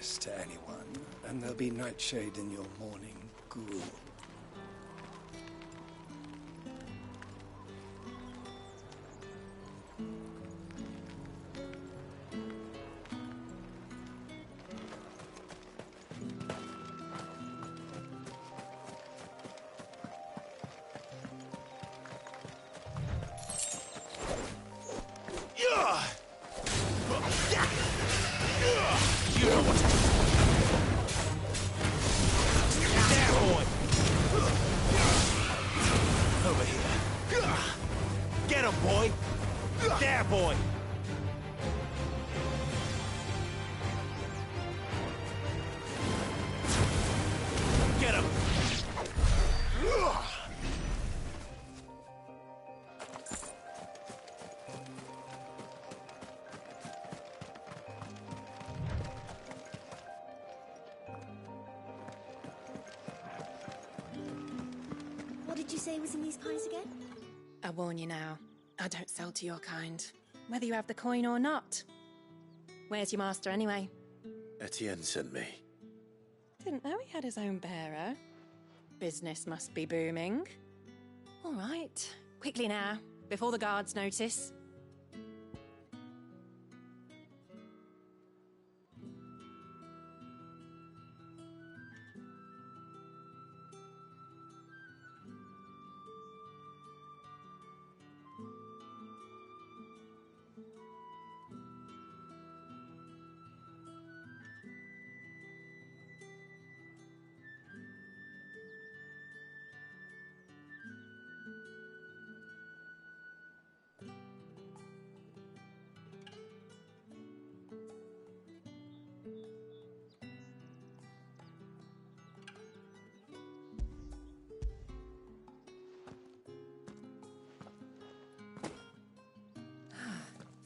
this to anyone, and there'll be nightshade in your morning gruel. What did you say was in these pies again? I warn you now, I don't sell to your kind, whether you have the coin or not. Where's your master anyway? Etienne sent me. Didn't know he had his own bearer. Business must be booming. All right, quickly now, before the guards notice.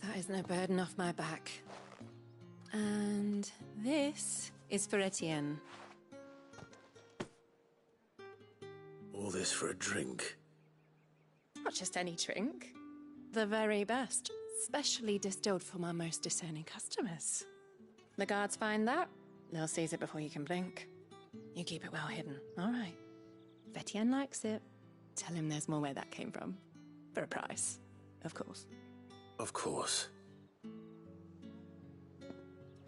That is no burden off my back. And this is for Etienne. All this for a drink? Not just any drink. The very best. Specially distilled for my most discerning customers. The guards find that, they'll seize it before you can blink. You keep it well hidden, all right? If Etienne likes it, tell him there's more where that came from. For a price, of course. Of course.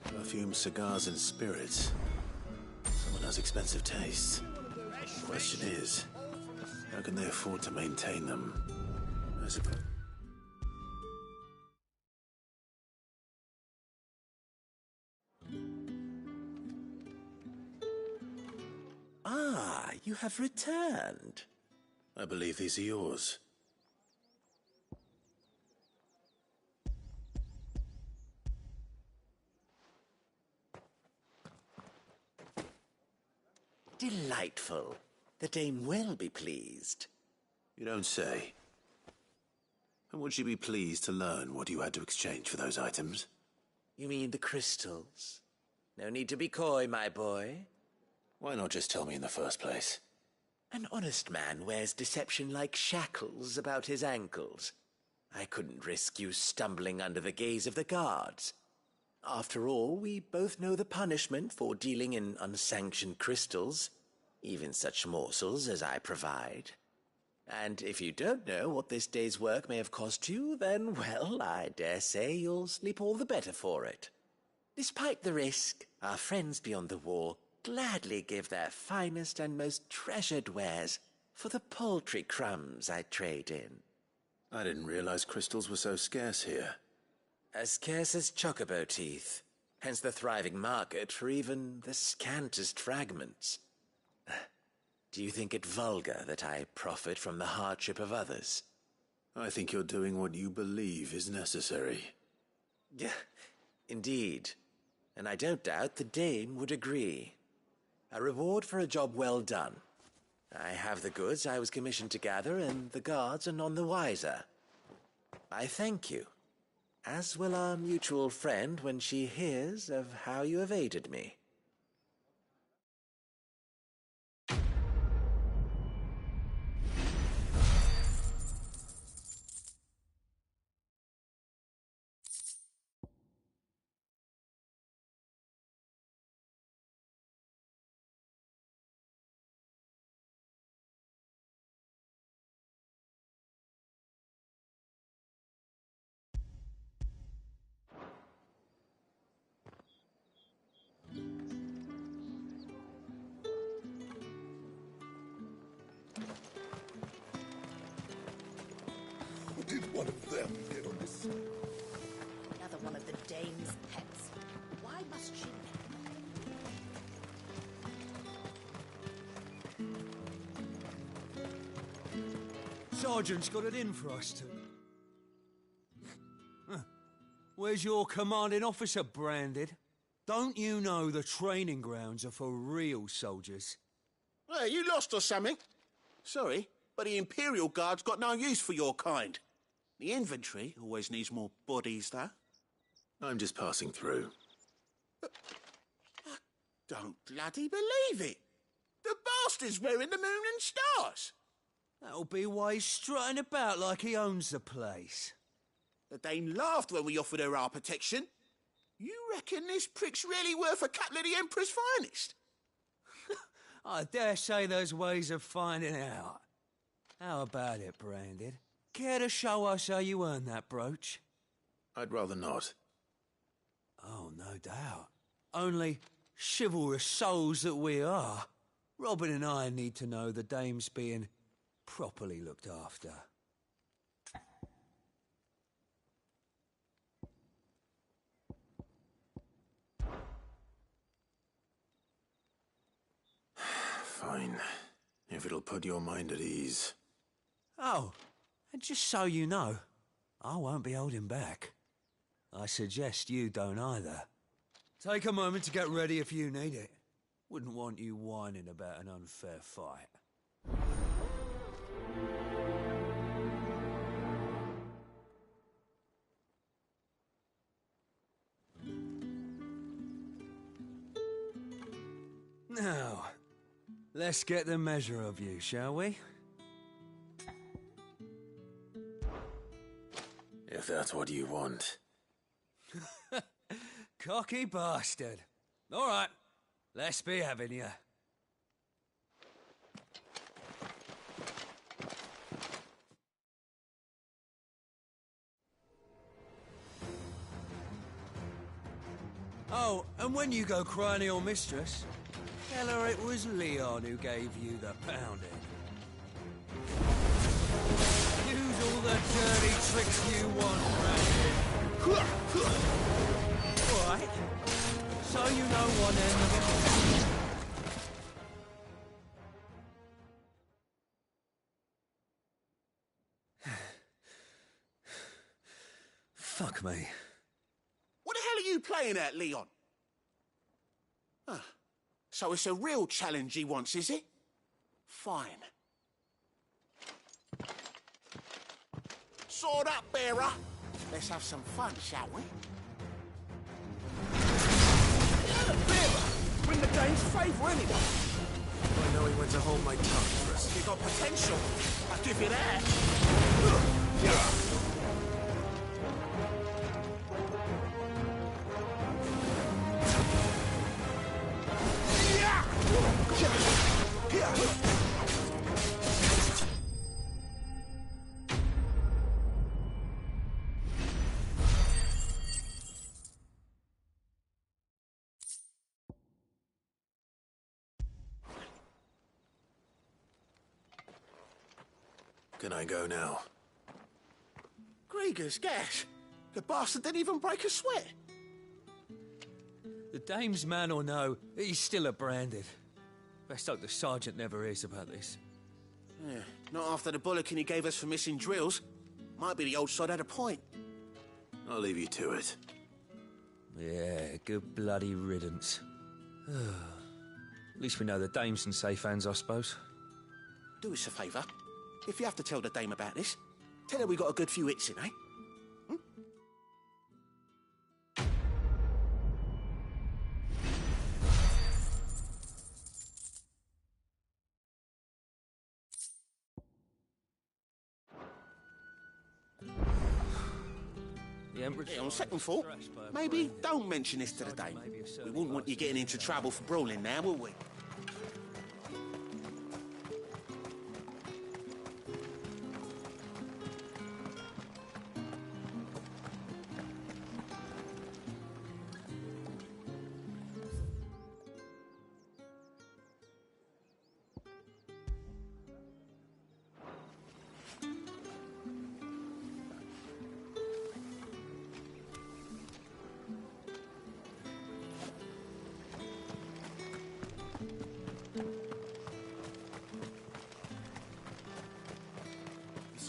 Perfume, cigars, and spirits. Someone has expensive tastes. The question is, how can they afford to maintain them? I suppose. Ah, you have returned. I believe these are yours. Delightful. The dame will be pleased. You don't say. And would she be pleased to learn what you had to exchange for those items? You mean the crystals? No need to be coy, my boy. Why not just tell me in the first place? An honest man wears deception like shackles about his ankles. I couldn't risk you stumbling under the gaze of the guards. After all, we both know the punishment for dealing in unsanctioned crystals, even such morsels as I provide. And if you don't know what this day's work may have cost you, then, well, I dare say you'll sleep all the better for it. Despite the risk, our friends beyond the wall gladly give their finest and most treasured wares for the paltry crumbs I trade in. I didn't realize crystals were so scarce here. As scarce as chocobo teeth, hence the thriving market for even the scantest fragments. Do you think it vulgar that I profit from the hardship of others? I think you're doing what you believe is necessary. Yeah, indeed. And I don't doubt the dame would agree. A reward for a job well done. I have the goods I was commissioned to gather, and the guards are none the wiser. I thank you, as will our mutual friend when she hears of how you have aided me. one of them get on this. Another one of the dame's pets. Why must she? Sergeant's got it in for us two. Where's your commanding officer, Branded? Don't you know the training grounds are for real soldiers? Hey, you lost or something? Sorry, but the Imperial Guard's got no use for your kind. The infantry always needs more bodies, though. I'm just passing through. I don't bloody believe it. The bastard's wearing the moon and stars. That'll be why he's strutting about like he owns the place. The Dane laughed when we offered her our protection. You reckon this prick's really worth a couple of the Emperor's finest? I dare say there's ways of finding out. How about it, Branded? Care to show us how you earned that brooch? I'd rather not. Oh, no doubt. Only chivalrous souls that we are, Robin and I need to know the dame's being properly looked after. Fine. If it'll put your mind at ease. Oh, and just so you know, I won't be holding back. I suggest you don't either. Take a moment to get ready if you need it. Wouldn't want you whining about an unfair fight. Now, let's get the measure of you, shall we? If that's what you want. Cocky bastard. All right, let's be having you. Oh, and when you go crying to your mistress, tell her it was Leon who gave you the pounding. Use all the dirty tricks you want, Brandon. All right, so you know one end of it. Fuck me. What the hell are you playing at, Leon? Ah, so it's a real challenge he wants, is it? Fine. Sword up, bearer. Let's have some fun, shall we? Bearer! Win the game's favour, anyway. I know he went to hold my tongue for us. You got potential. I'll give you that. Can I go now? Grieger's gas. The bastard didn't even break a sweat. The dame's man or no, he's still a Branded. Best hope the sergeant never hears about this. Yeah, not after the bullocking he gave us for missing drills. Might be the old sod had a point. I'll leave you to it. Yeah, good bloody riddance. At least we know the dame's in safe hands, I suppose. Do us a favour. If you have to tell the dame about this, tell her we got a good few hits in, eh? Yeah, on second thought, maybe don't mention this to the dame. We wouldn't want you getting into trouble for brawling now, would we?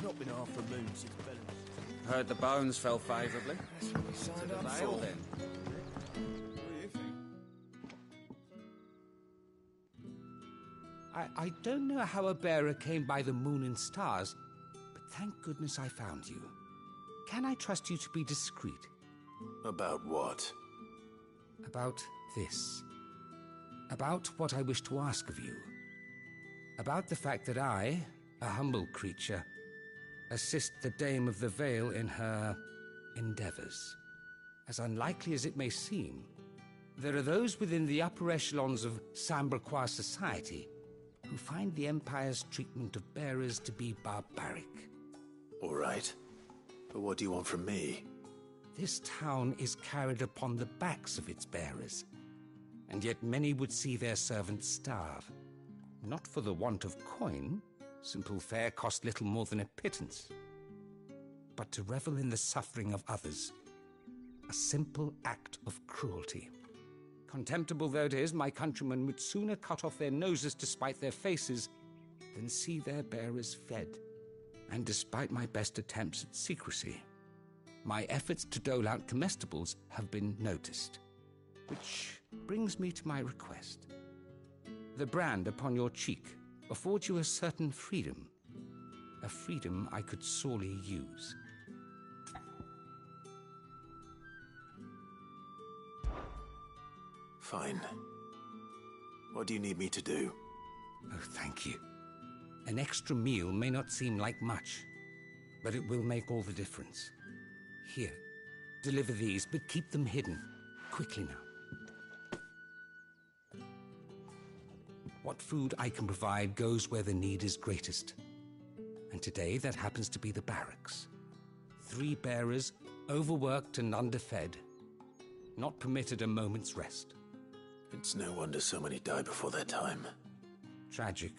not been half a moon since Bellum. Heard the bones fell favourably. That's what we signed To the up Vale, for. then. What do you think? I don't know how a bearer came by the moon and stars, but thank goodness I found you. Can I trust you to be discreet? About what? About this. About what I wish to ask of you. About the fact that I, a humble creature, assist the Dame of the Vale in her endeavors. As unlikely as it may seem, there are those within the upper echelons of Samberquois society who find the Empire's treatment of bearers to be barbaric. All right. But what do you want from me? This town is carried upon the backs of its bearers, and yet many would see their servants starve. Not for the want of coin, simple fare cost little more than a pittance, but to revel in the suffering of others, a simple act of cruelty. Contemptible though it is, my countrymen would sooner cut off their noses to spite their faces than see their bearers fed. And despite my best attempts at secrecy, my efforts to dole out comestibles have been noticed. Which brings me to my request. The brand upon your cheek affords you a certain freedom. A freedom I could sorely use. Fine. What do you need me to do? Oh, thank you. An extra meal may not seem like much, but it will make all the difference. Here, deliver these, but keep them hidden. Quickly now. What food I can provide goes where the need is greatest. And today that happens to be the barracks. 3 bearers, overworked and underfed, not permitted a moment's rest. It's no wonder so many die before their time. Tragic,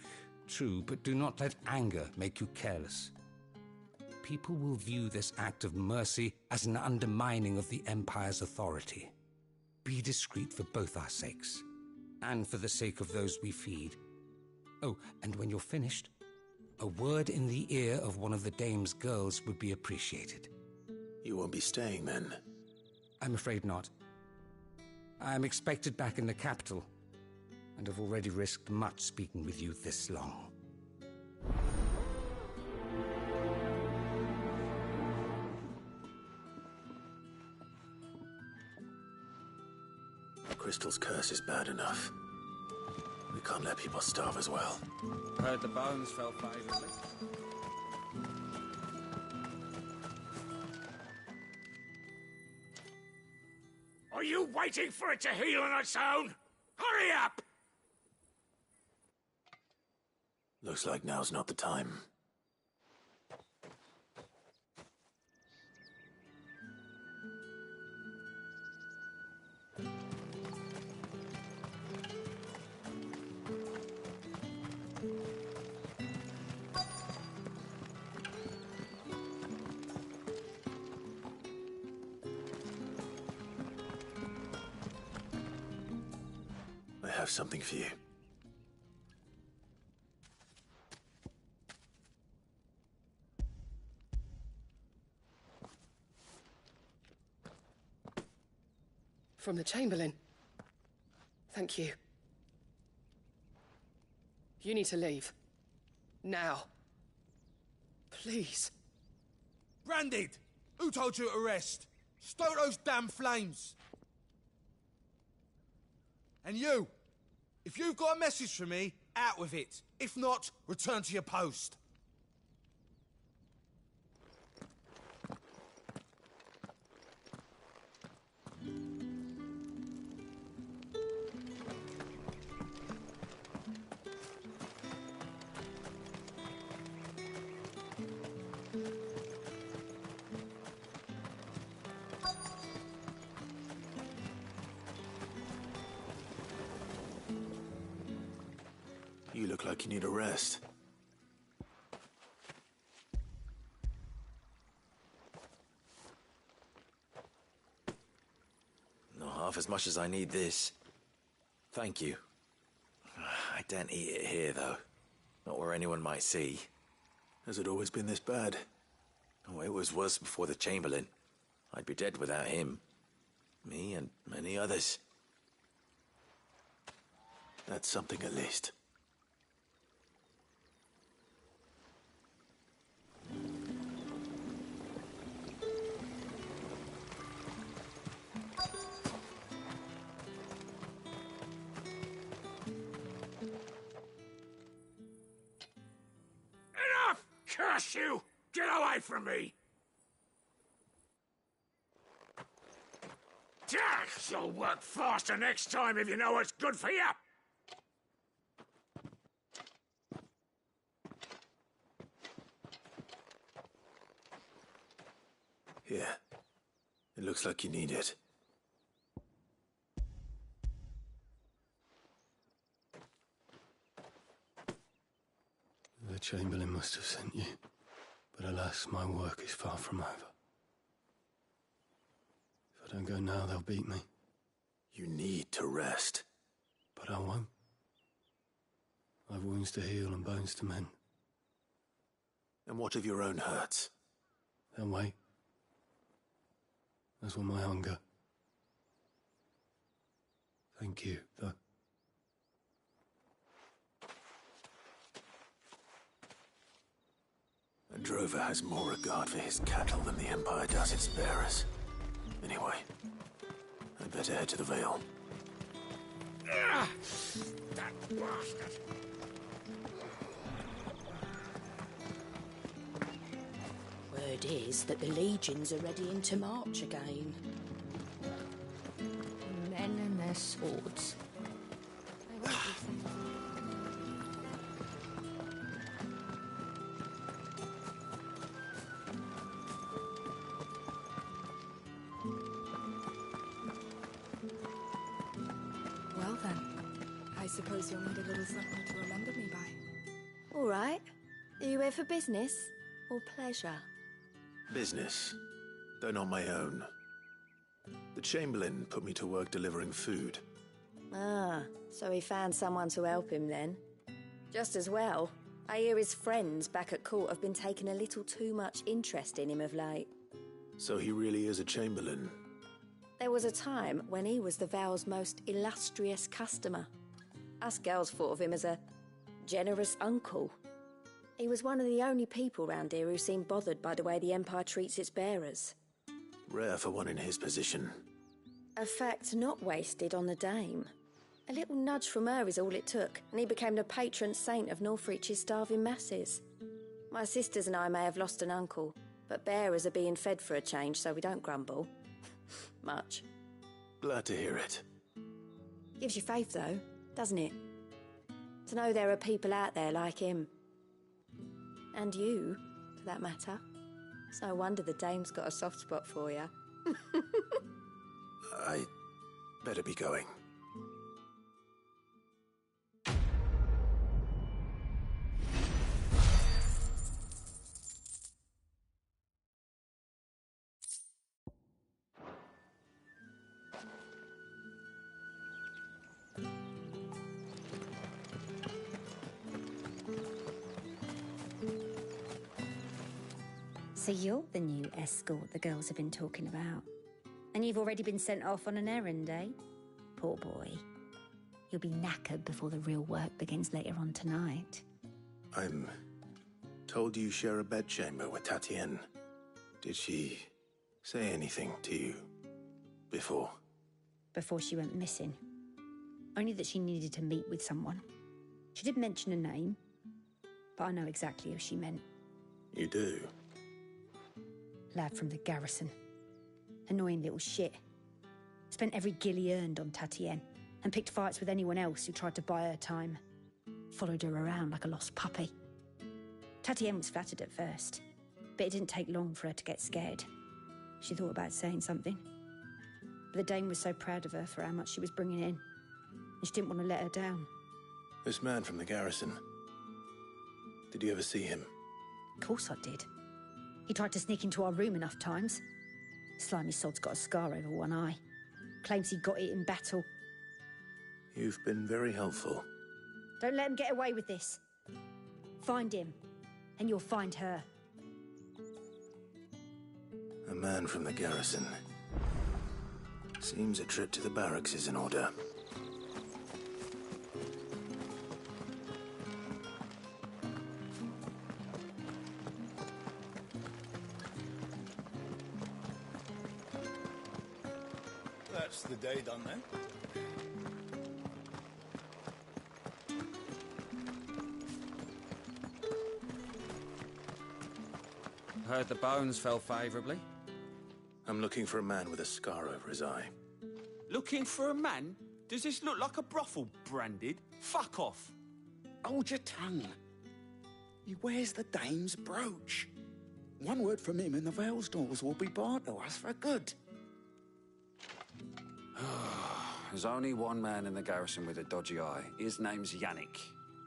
true, but do not let anger make you careless. People will view this act of mercy as an undermining of the Empire's authority. Be discreet for both our sakes, and for the sake of those we feed. Oh, and when you're finished, a word in the ear of one of the Dame's girls would be appreciated. You won't be staying then? I'm afraid not. I'm expected back in the capital, and have already risked much speaking with you this long. Crystal's curse is bad enough. We can't let people starve as well. Heard the bones fell favourably. Are you waiting for it to heal on its own? Hurry up! Looks like now's not the time. I have something for you. From the Chamberlain. Thank you. You need to leave. Now. Please. Branded! Who told you to rest? Stoke those damn flames! And you! If you've got a message for me, out with it. If not, return to your post. You look like you need a rest. Not half as much as I need this. Thank you. I daren't eat it here, though. Not where anyone might see. Has it always been this bad? Oh, it was worse before the Chamberlain. I'd be dead without him. Me and many others. That's something at least. Enough! Curse you! Get away from me! You'll work faster next time if you know what's good for you! Here. It looks like you need it. The Chamberlain must have sent you, but alas, my work is far from over. If I don't go now, they'll beat me. You need to rest. But I won't. I've wounds to heal and bones to mend. And what of your own hurts? They'll wait. As will my hunger. Thank you, though. A drover has more regard for his cattle than the Empire does its bearers. Anyway, I'd better head to the Vale. That bastard! Word is that the legions are readying to march again. Men and their swords. I won't be thinking. Well then, I suppose you'll need a little something to remember me by. All right. Are you here for business or pleasure? Business, though not my own. The Chamberlain put me to work delivering food. Ah, so he found someone to help him then. Just as well. I hear his friends back at court have been taking a little too much interest in him of late. So he really is a Chamberlain. There was a time when he was the Vale's most illustrious customer. Us girls thought of him as a generous uncle. He was one of the only people round here who seemed bothered by the way the Empire treats its bearers. Rare for one in his position. A fact not wasted on the Dame. A little nudge from her is all it took, and he became the patron saint of Northreach's starving masses. My sisters and I may have lost an uncle, but bearers are being fed for a change, so we don't grumble. Much. Glad to hear it. Gives you faith, though, doesn't it? To know there are people out there like him. And you, for that matter. It's no wonder the Dame's got a soft spot for you. I better be going. So you're the new escort the girls have been talking about. And you've already been sent off on an errand, eh? Poor boy. You'll be knackered before the real work begins later on tonight. I'm told you share a bedchamber with Tatienne. Did she say anything to you before? Before she went missing. Only that she needed to meet with someone. She did mention a name, but I know exactly who she meant. You do? Lad from the garrison. Annoying little shit. Spent every guil he earned on Tatienne, and picked fights with anyone else who tried to buy her time. Followed her around like a lost puppy. Tatienne was flattered at first, but it didn't take long for her to get scared. She thought about saying something. But the Dame was so proud of her for how much she was bringing in, and she didn't want to let her down. This man from the garrison. Did you ever see him? Of course I did. He tried to sneak into our room enough times. Slimy sod's got a scar over one eye. Claims he got it in battle. You've been very helpful. Don't let him get away with this. Find him. and you'll find her. A man from the garrison. Seems a trip to the barracks is in order. That's the day done then. Heard the bones fell favourably. I'm looking for a man with a scar over his eye. Looking for a man? Does this look like a brothel, Branded? Fuck off. Hold your tongue. He wears the dame's brooch. One word from him and the Velsdorls will be barred to us for good. There's only one man in the garrison with a dodgy eye. His name's Yannick.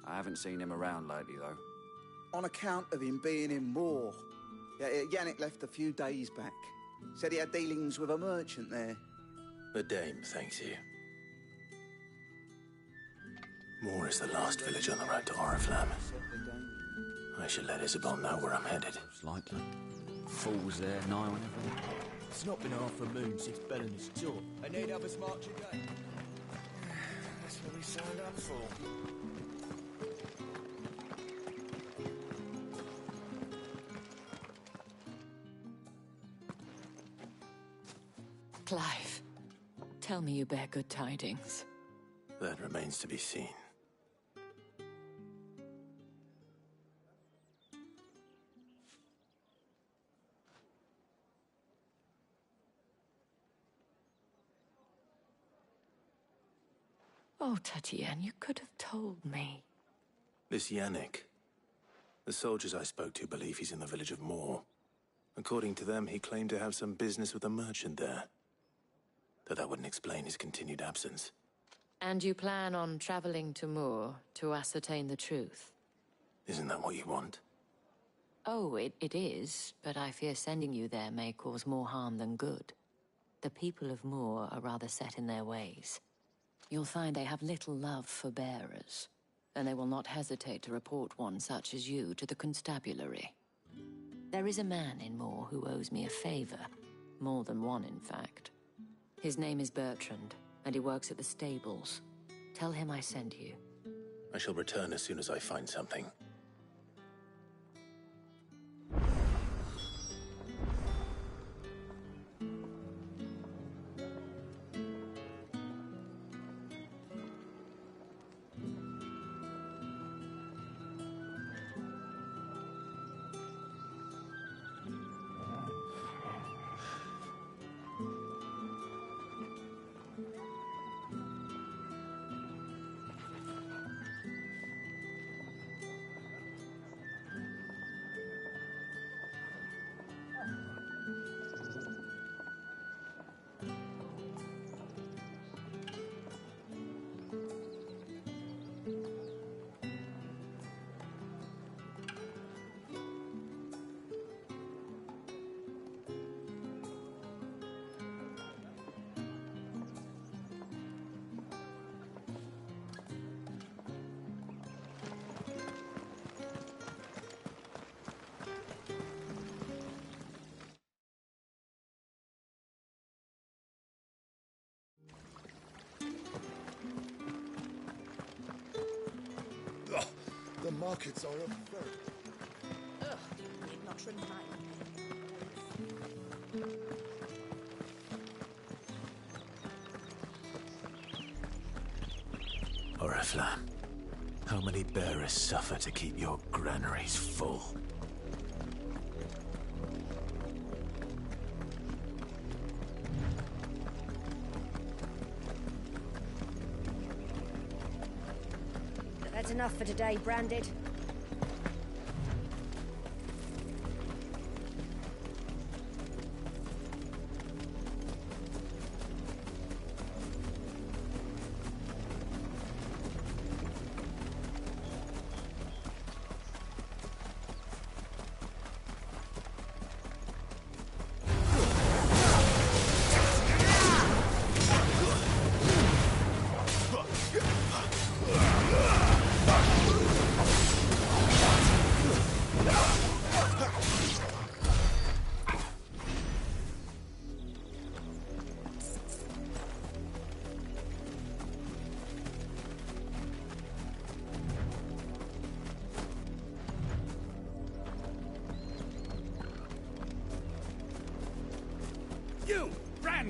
I haven't seen him around lately, though. On account of him being in Moor. Yannick left a few days back. Said he had dealings with a merchant there. The dame thanks you. Moor is the last village on the road to Oriflamme. I should let Isabel know where I'm headed. It's likely. Fools there, nigh on everything. It's not been half a moon since Bellen's tour. I need others marching day. That's what we signed up for. Clive, tell me you bear good tidings. That remains to be seen. Oh, Tatienne, you could have told me. This Yannick. The soldiers I spoke to believe he's in the village of Moor. According to them, he claimed to have some business with a merchant there. Though that wouldn't explain his continued absence. And you plan on traveling to Moor to ascertain the truth? Isn't that what you want? Oh, it is, but I fear sending you there may cause more harm than good. The people of Moor are rather set in their ways. You'll find they have little love for bearers, and they will not hesitate to report one such as you to the constabulary. There is a man in Moor who owes me a favor. More than one, in fact. His name is Bertrand, and he works at the stables. Tell him I sent you. I shall return as soon as I find something. The markets are up very... Ugh, need not remind me. Oriflamme, how many bearers suffer to keep your granaries full? That's enough for today, Branded.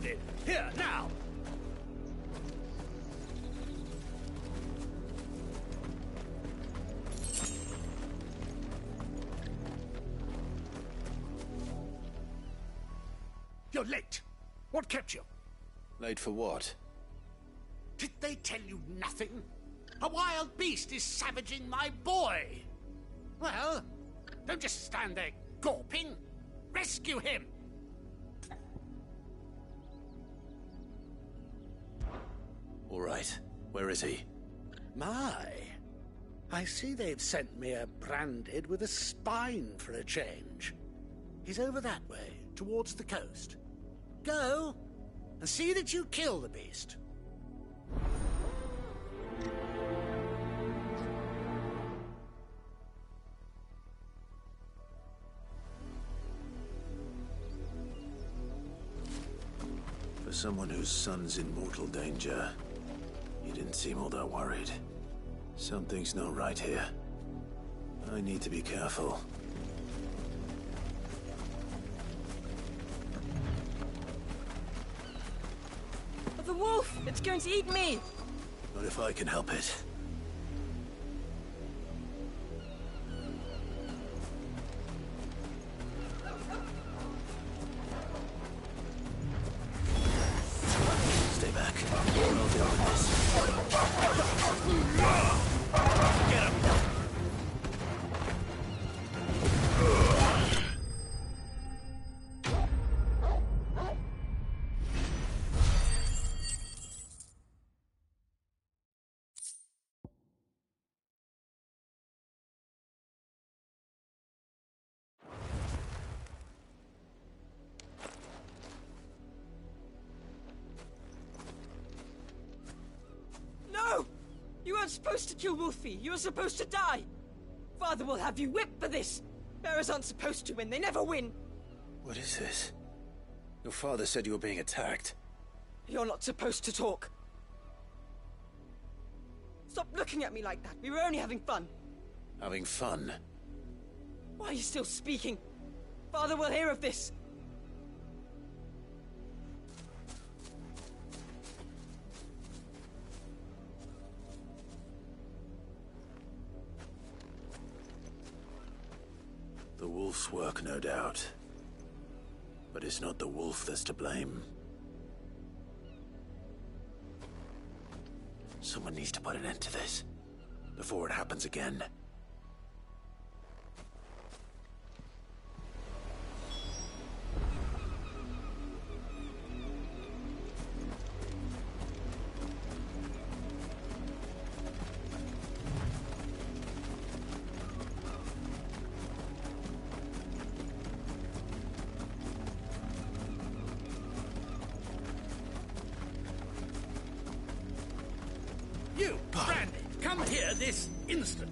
branded. Here, now! You're late. What kept you? Late for what? Did they tell you nothing? A wild beast is savaging my boy. Well, don't just stand there gawping. Rescue him! All right. Where is he? My. I see they've sent me a branded with a spine for a change. He's over that way, towards the coast. Go, and see that you kill the beast. For someone whose son's in mortal danger, you didn't seem all that worried. Something's not right here. I need to be careful. The wolf! It's going to eat me! Not if I can help it. Stay back. I'll deal with this. Get him! No! You weren't supposed to kill Wolfie. You were supposed to die. Father will have you whipped for this. Bearers aren't supposed to win. They never win. What is this? Your father said you were being attacked. You're not supposed to talk. Stop looking at me like that. We were only having fun. Having fun? Why are you still speaking? Father will hear of this. The wolf's work, no doubt. But it's not the wolf that's to blame. Someone needs to put an end to this, before it happens again. You, Brandy, come here this instant.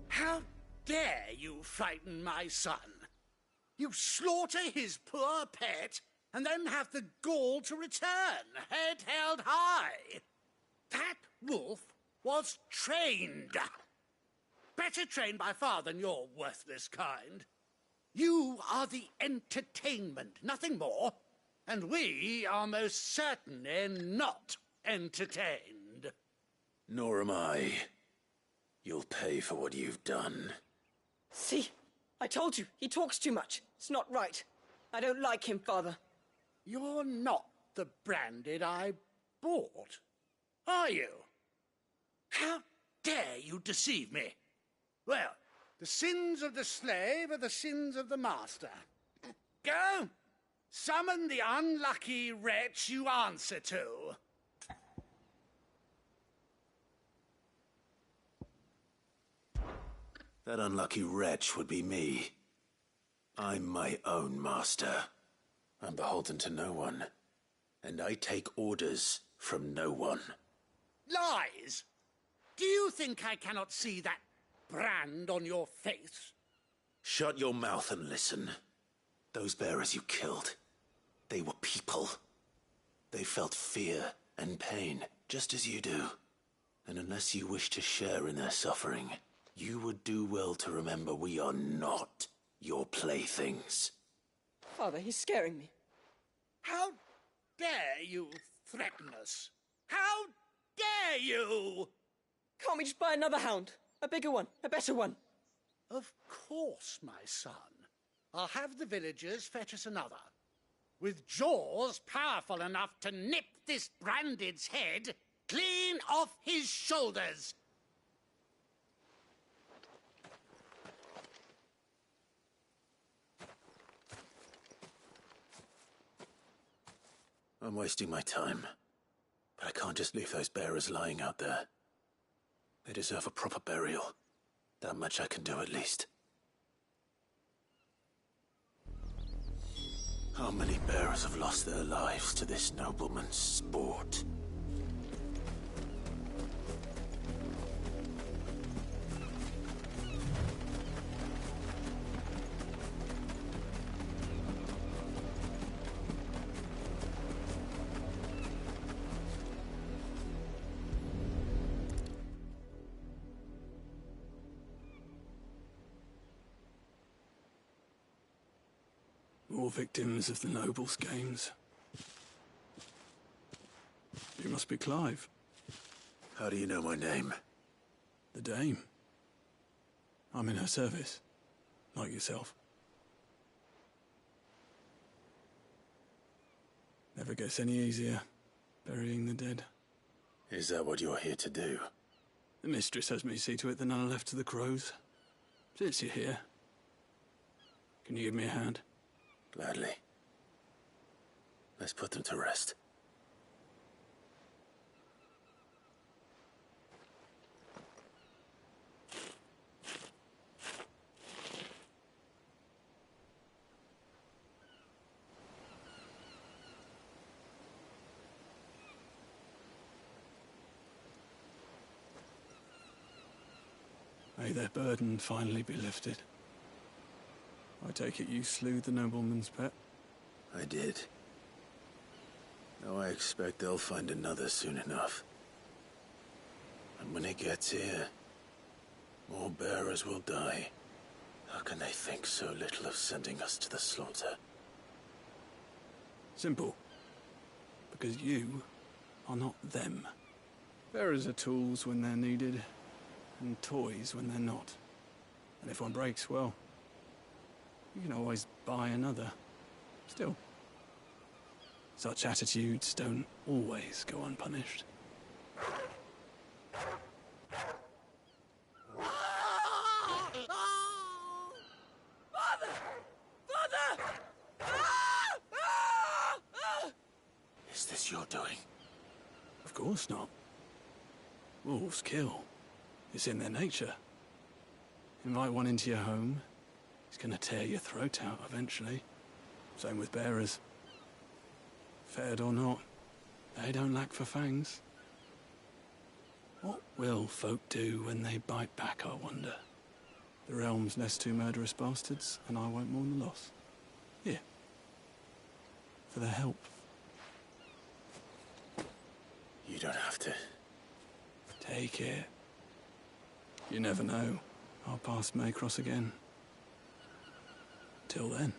How dare you frighten my son? You slaughter his poor pet, and then have the gall to return, head held high. That wolf was trained. Better trained by far than your worthless kind. You are the entertainment, nothing more. And we are most certainly not entertained. Nor am I. You'll pay for what you've done. See? I told you, he talks too much. It's not right. I don't like him, Father. You're not the branded I bought, are you? How dare you deceive me? Well, the sins of the slave are the sins of the master. Go! Summon the unlucky wretch you answer to. That unlucky wretch would be me. I'm my own master. I'm beholden to no one. And I take orders from no one. Lies! Do you think I cannot see that brand on your face? Shut your mouth and listen. Those bearers you killed, they were people. They felt fear and pain, just as you do. And unless you wish to share in their suffering, You would do well to remember we are not your playthings. Father, he's scaring me. How dare you threaten us? How dare you? Can't we just buy another hound? A bigger one, a better one. Of course, my son. I'll have the villagers fetch us another. With jaws powerful enough to nip this Branded's head clean off his shoulders. I'm wasting my time. But I can't just leave those bearers lying out there. They deserve a proper burial. That much I can do at least. How many bearers have lost their lives to this nobleman's sport? More victims of the Nobles' games. You must be Clive. How do you know my name? The Dame. I'm in her service, like yourself. Never gets any easier, burying the dead. Is that what you're here to do? The mistress has me see to it that none are left to the crows. Since you're here, can you give me a hand? Gladly. Let's put them to rest. May their burden finally be lifted. I take it you slew the nobleman's pet? I did. Now I expect they'll find another soon enough. And when it gets here, more bearers will die. How can they think so little of sending us to the slaughter? Simple. Because you are not them. Bearers are tools when they're needed, and toys when they're not. And if one breaks, well, you can always buy another. Still, such attitudes don't always go unpunished. Is this your doing? Of course not. Wolves kill. It's in their nature. Invite one into your home, he's gonna tear your throat out eventually. Same with bearers. Fed or not, they don't lack for fangs. What will folk do when they bite back, I wonder? The realm's less two murderous bastards, and I won't mourn the loss. Here. For their help. You don't have to. Take it. You never know. Our paths may cross again. Till then.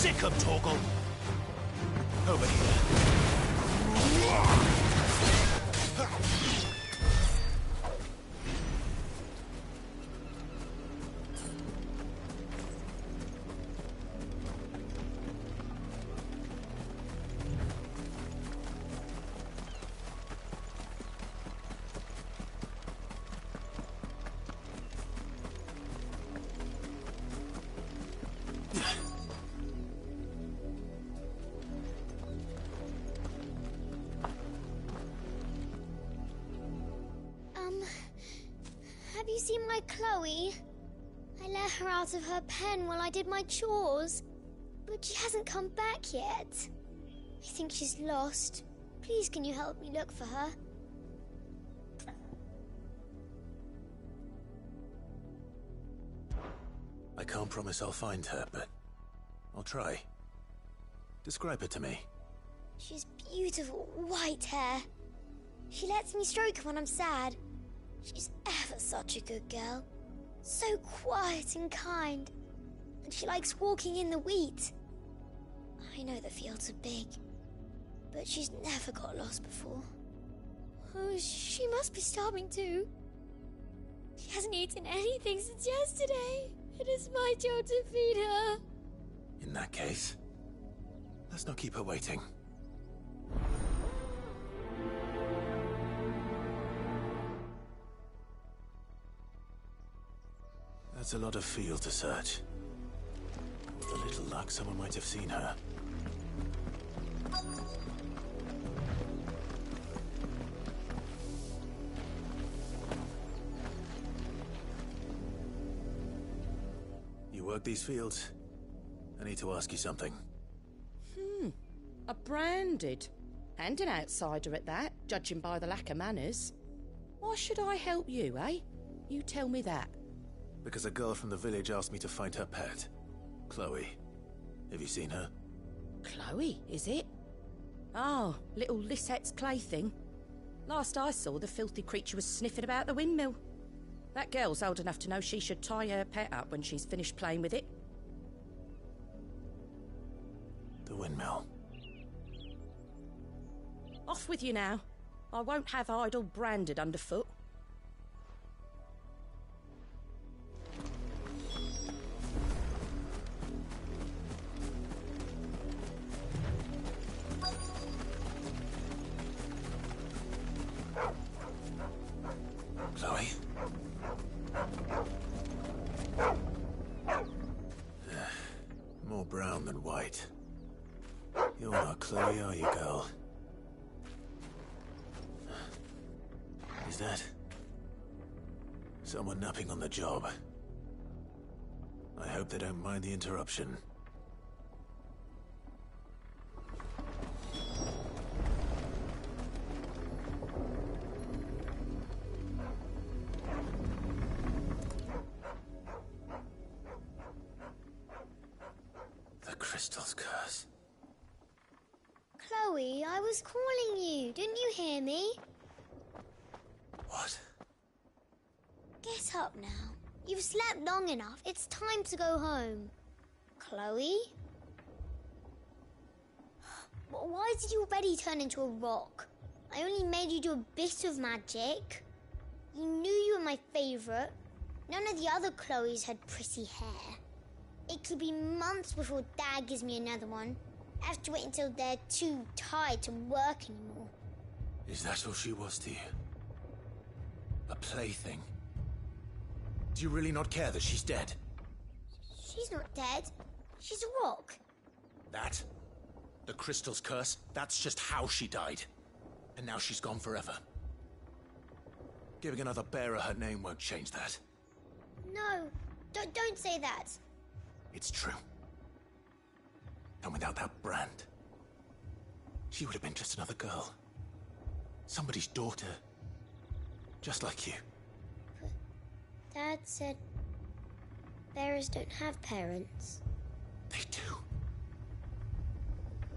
sick of Torgal. Over here. Have you seen my Chloe? I let her out of her pen while I did my chores, but she hasn't come back yet. I think she's lost. Please, can you help me look for her? I can't promise I'll find her, but I'll try. Describe her to me. She's beautiful white hair. She lets me stroke her when I'm sad. She's ever such a good girl. So quiet and kind. And she likes walking in the wheat. I know the fields are big, but she's never got lost before. Oh, she must be starving too. She hasn't eaten anything since yesterday. It is my job to feed her. In that case, let's not keep her waiting. That's a lot of field to search. With a little luck, someone might have seen her. You work these fields? I need to ask you something. A branded. And an outsider at that, judging by the lack of manners. Why should I help you, eh? You tell me that. Because a girl from the village asked me to find her pet, Chloe. Have you seen her? Chloe, is it? Oh, little Lisette's plaything. Last I saw, the filthy creature was sniffing about the windmill. That girl's old enough to know she should tie her pet up when she's finished playing with it. The windmill. Off with you now. I won't have idle branded underfoot. Chloe? More brown than white. You're not Chloe, are you, girl? Is that someone napping on the job? I hope they don't mind the interruption. The crystal's curse. Chloe, I was calling you. Didn't you hear me? What? Get up now. You've slept long enough. It's time to go home. Chloe? Why did you already turn into a rock? I only made you do a bit of magic. You knew you were my favourite. None of the other Chloes had pretty hair. It could be months before Dad gives me another one. I have to wait until they're too tired to work anymore. Is that all she was to you? A plaything? Do you really not care that she's dead? She's not dead. She's a rock. That? The crystal's curse? That's just how she died. And now she's gone forever. Giving another bearer her name won't change that. No, don't say that. It's true. And without that brand, she would have been just another girl. Somebody's daughter. Just like you. But Dad said bearers don't have parents. They do.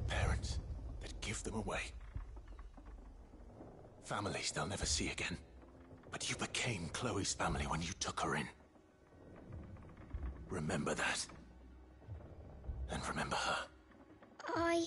Parents that give them away. Families they'll never see again. But you became Chloe's family when you took her in. Remember that. And remember her. I...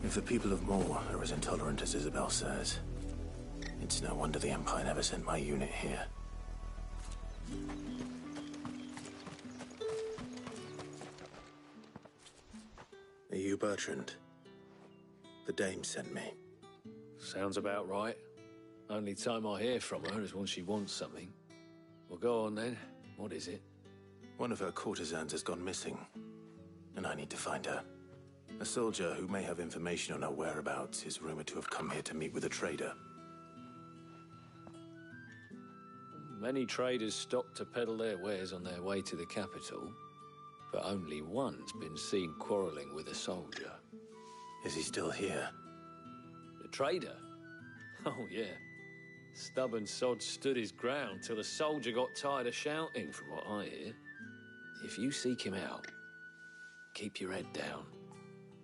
If the people of Moor are as intolerant as Isabel says, it's no wonder the Empire never sent my unit here. Are you Bertrand? The dame sent me. Sounds about right. Only time I hear from her is when she wants something. Well, go on then. What is it? One of her courtesans has gone missing, and I need to find her. A soldier who may have information on her whereabouts is rumored to have come here to meet with a trader. Many traders stop to peddle their wares on their way to the capital, but only one's been seen quarrelling with a soldier. Is he still here? The trader? Oh, yeah. Stubborn sod stood his ground till the soldier got tired of shouting, from what I hear. If you seek him out, keep your head down.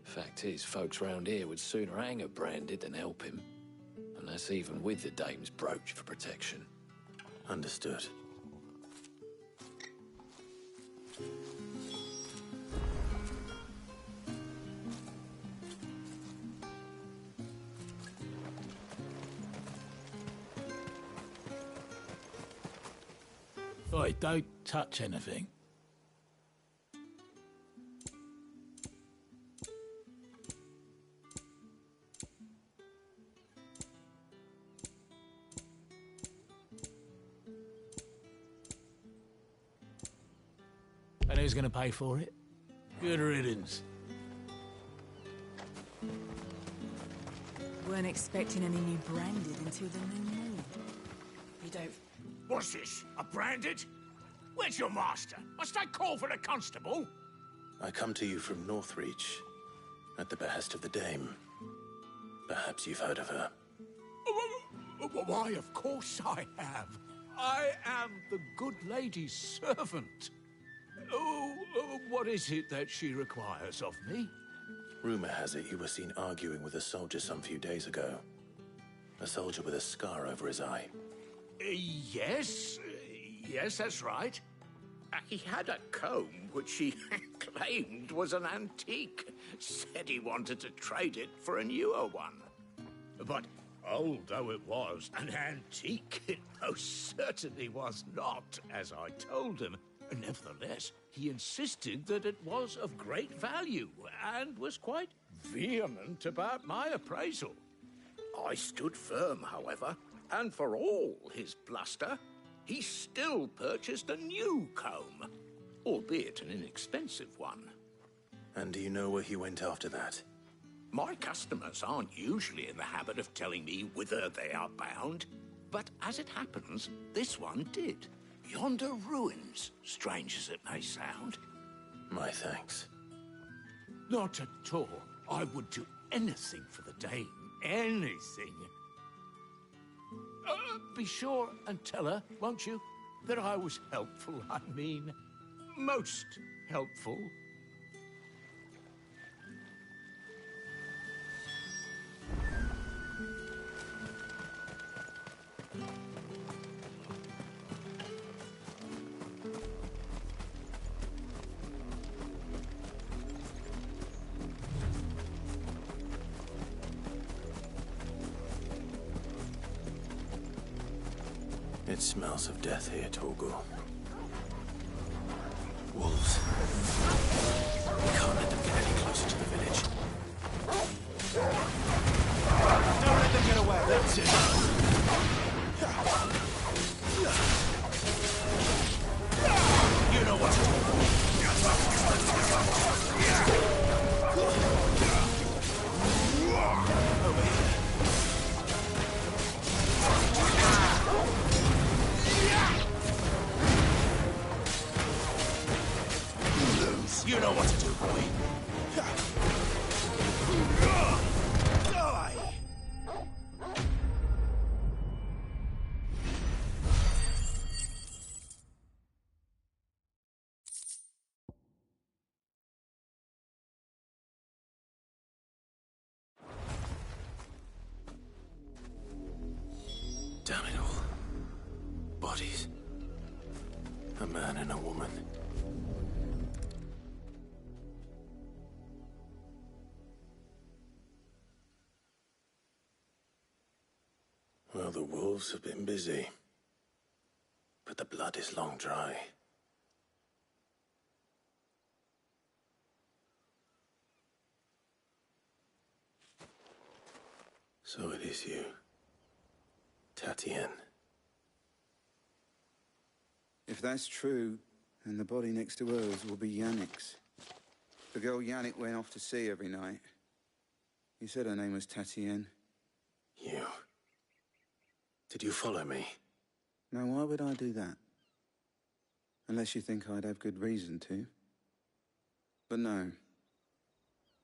Fact is, folks round here would sooner hang a branded than help him. And that's even with the dame's brooch for protection. Understood. Oi, don't touch anything. And who's going to pay for it? Good riddance. Weren't expecting any new branded until the new moon. You don't... What's this? A branded? Where's your master? Must I call for the constable? I come to you from Northreach, at the behest of the dame. Perhaps you've heard of her. Why, of course I have. I am the good lady's servant. Oh, what is it that she requires of me? Rumor has it you were seen arguing with a soldier some few days ago. A soldier with a scar over his eye. Yes, that's right. He had a comb which he claimed was an antique. Said he wanted to trade it for a newer one. But old though it was, an antique it most certainly was not, as I told him. Nevertheless, he insisted that it was of great value and was quite vehement about my appraisal. I stood firm, however, and for all his bluster, he still purchased a new comb, albeit an inexpensive one. And do you know where he went after that? My customers aren't usually in the habit of telling me whither they are bound, but as it happens, this one did. Yonder ruins, strange as it may sound. My thanks. Not at all. I would do anything for the dame. Anything. Be sure and tell her, won't you, that I was helpful. I mean, most helpful. It smells of death here, Torgal. Wolves. We can't let them get any closer to the village. Don't let them get away! That's it. You know what to do. Over here. You know what to do, boy. Die! Damn it all. Bodies. A man and a woman. Well, the wolves have been busy. But the blood is long dry. So it is you. Tatien. If that's true, then the body next to hers will be Yannick's. The girl Yannick went off to see every night. You said her name was Tatien. You. Did you follow me? Now, why would I do that? Unless you think I'd have good reason to. But no.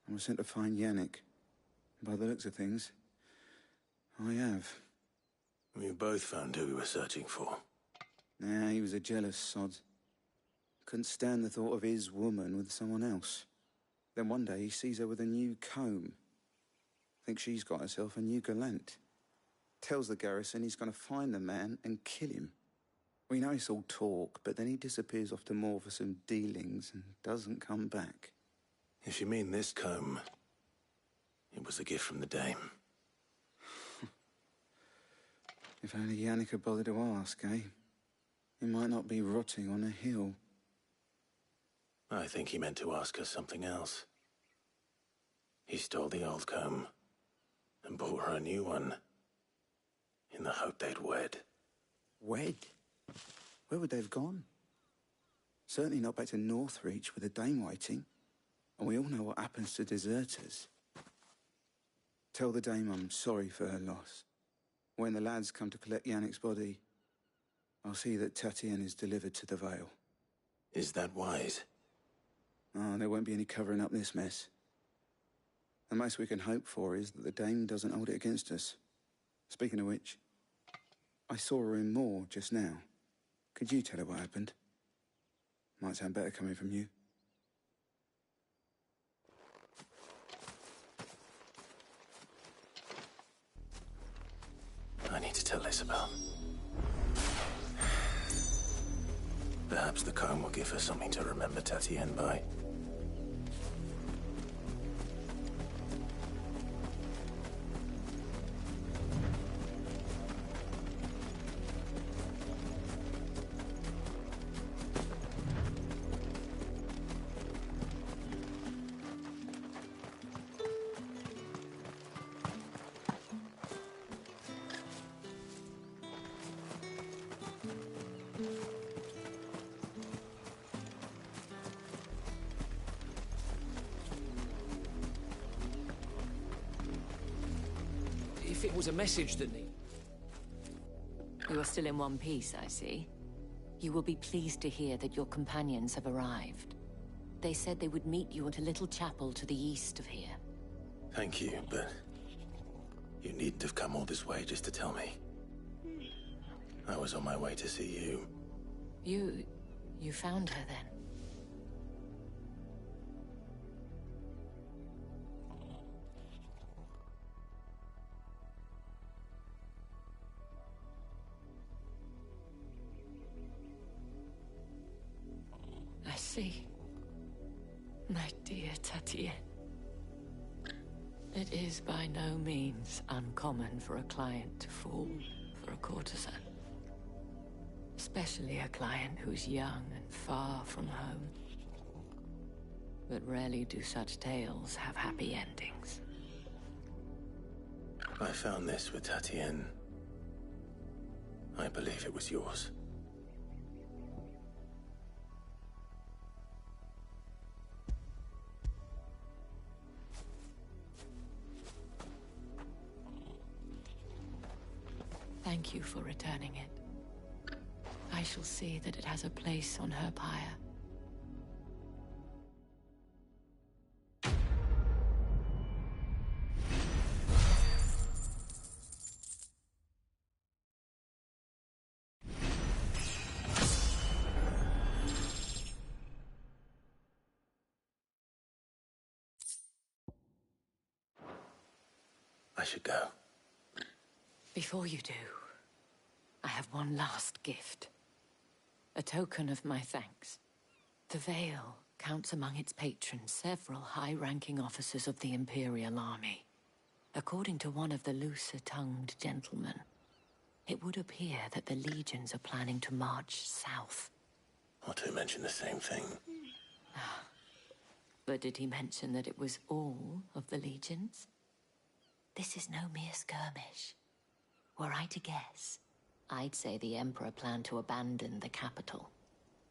I was sent to find Yannick. By the looks of things, I have. We both found who we were searching for. Nah, he was a jealous sod. Couldn't stand the thought of his woman with someone else. Then one day he sees her with a new comb. Thinks she's got herself a new gallant. Tells the garrison he's going to find the man and kill him. We know it's all talk, but then he disappears off to Moor for some dealings and doesn't come back. If you mean this comb, it was a gift from the dame. If only Yannick had bothered to ask, eh? He might not be rotting on a hill. I think he meant to ask her something else. He stole the old comb and bought her a new one in the hope they'd wed. Wed? Where would they have gone? Certainly not back to Northreach with a dame waiting. And we all know what happens to deserters. Tell the dame I'm sorry for her loss. When the lads come to collect Yannick's body, I'll see that Tatien is delivered to the Vale. Is that wise? Oh, there won't be any covering up this mess. The most we can hope for is that the dame doesn't hold it against us. Speaking of which, I saw her in Moor just now. Could you tell her what happened? Might sound better coming from you. I need to tell Isabel. Perhaps the comb will give her something to remember Tatien by. If it was a message that need... You are still in one piece, I see. You will be pleased to hear that your companions have arrived. They said they would meet you at a little chapel to the east of here. Thank you, but you needn't have come all this way just to tell me. I was on my way to see you. You found her then? I see. My dear Tatien. It is by no means uncommon for a client to fall for a courtesan. Especially a client who's young and far from home. But rarely do such tales have happy endings. I found this with Tatienne. I believe it was yours. Thank you for returning it. I shall see that it has a place on her pyre. I should go. Before you do, I have one last gift. A token of my thanks. The Vale counts among its patrons several high-ranking officers of the Imperial Army. According to one of the looser-tongued gentlemen, it would appear that the legions are planning to march south. Otto mentioned the same thing. But did he mention that it was all of the legions? This is no mere skirmish. Were I to guess, I'd say the Emperor planned to abandon the capital.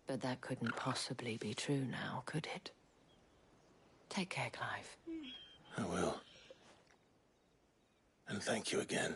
But that couldn't possibly be true now, could it? Take care, Clive. I will. And thank you again.